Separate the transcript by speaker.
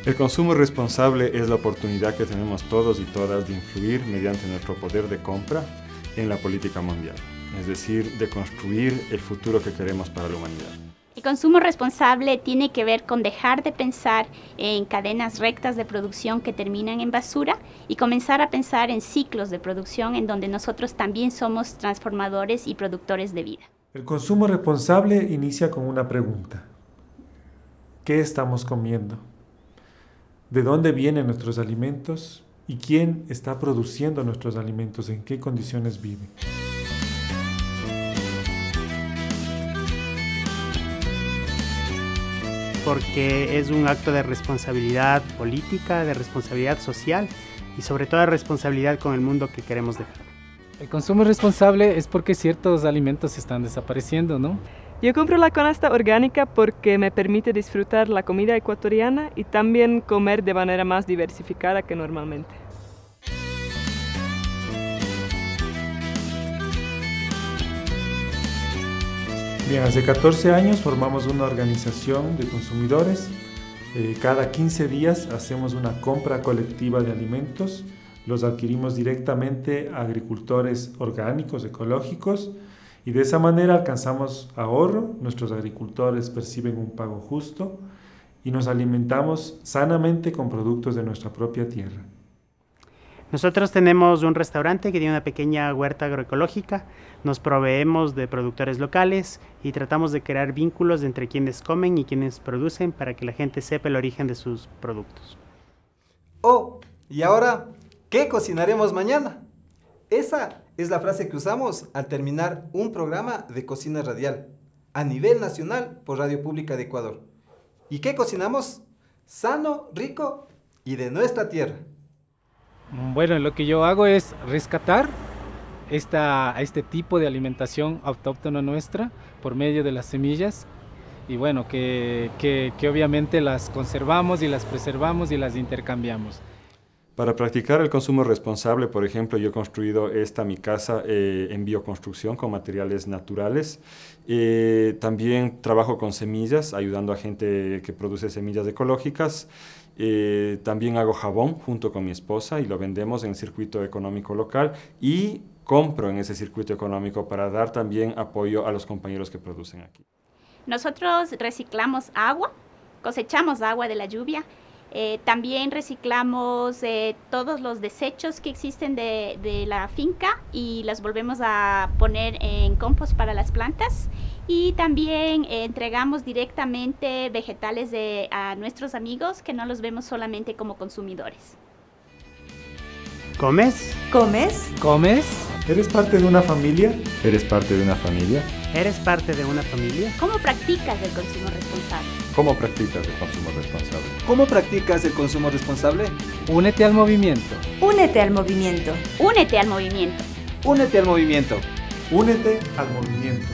Speaker 1: El consumo responsable es la oportunidad que tenemos todos y todas de influir mediante nuestro poder de compra en la política mundial, es decir, de construir el futuro que queremos para la humanidad.
Speaker 2: El consumo responsable tiene que ver con dejar de pensar en cadenas rectas de producción que terminan en basura y comenzar a pensar en ciclos de producción en donde nosotros también somos transformadores y productores de vida.
Speaker 3: El consumo responsable inicia con una pregunta. ¿Qué estamos comiendo? ¿De dónde vienen nuestros alimentos? ¿Y quién está produciendo nuestros alimentos? ¿En qué condiciones viven?
Speaker 4: Porque es un acto de responsabilidad política, de responsabilidad social y sobre todo de responsabilidad con el mundo que queremos dejar.
Speaker 5: El consumo responsable es porque ciertos alimentos están desapareciendo, ¿no?
Speaker 6: Yo compro la canasta orgánica porque me permite disfrutar la comida ecuatoriana y también comer de manera más diversificada que normalmente.
Speaker 3: Bien, hace 14 años formamos una organización de consumidores. Cada 15 días hacemos una compra colectiva de alimentos. Los adquirimos directamente a agricultores orgánicos, ecológicos, y de esa manera alcanzamos ahorro, nuestros agricultores perciben un pago justo y nos alimentamos sanamente con productos de nuestra propia tierra.
Speaker 4: Nosotros tenemos un restaurante que tiene una pequeña huerta agroecológica, nos proveemos de productores locales y tratamos de crear vínculos entre quienes comen y quienes producen para que la gente sepa el origen de sus productos.
Speaker 7: Oh, y ahora, ¿qué cocinaremos mañana? Esa es la frase que usamos al terminar un programa de cocina radial a nivel nacional por Radio Pública de Ecuador. ¿Y qué cocinamos? Sano, rico y de nuestra tierra.
Speaker 5: Bueno, lo que yo hago es rescatar este tipo de alimentación autóctona nuestra por medio de las semillas y bueno, que obviamente las conservamos y las preservamos y las intercambiamos.
Speaker 1: Para practicar el consumo responsable, por ejemplo, yo he construido mi casa en bioconstrucción con materiales naturales. También trabajo con semillas, ayudando a gente que produce semillas ecológicas. También hago jabón junto con mi esposa y lo vendemos en el circuito económico local y compro en ese circuito económico para dar también apoyo a los compañeros que producen aquí.
Speaker 2: Nosotros reciclamos agua, cosechamos agua de la lluvia. También reciclamos todos los desechos que existen de la finca y los volvemos a poner en compost para las plantas. Y también entregamos directamente vegetales a nuestros amigos que no los vemos solamente como consumidores.
Speaker 4: ¿Comes?
Speaker 8: ¿Comes?
Speaker 5: ¿Comes?
Speaker 3: ¿Eres parte de una familia?
Speaker 1: ¿Eres parte de una familia?
Speaker 4: ¿Eres parte de una familia?
Speaker 2: ¿Cómo practicas el consumo responsable?
Speaker 1: ¿Cómo practicas el consumo responsable?
Speaker 7: ¿Cómo practicas el consumo responsable?
Speaker 5: Únete al movimiento.
Speaker 8: Únete al movimiento.
Speaker 2: Únete al movimiento.
Speaker 7: Únete al movimiento.
Speaker 3: Únete al movimiento.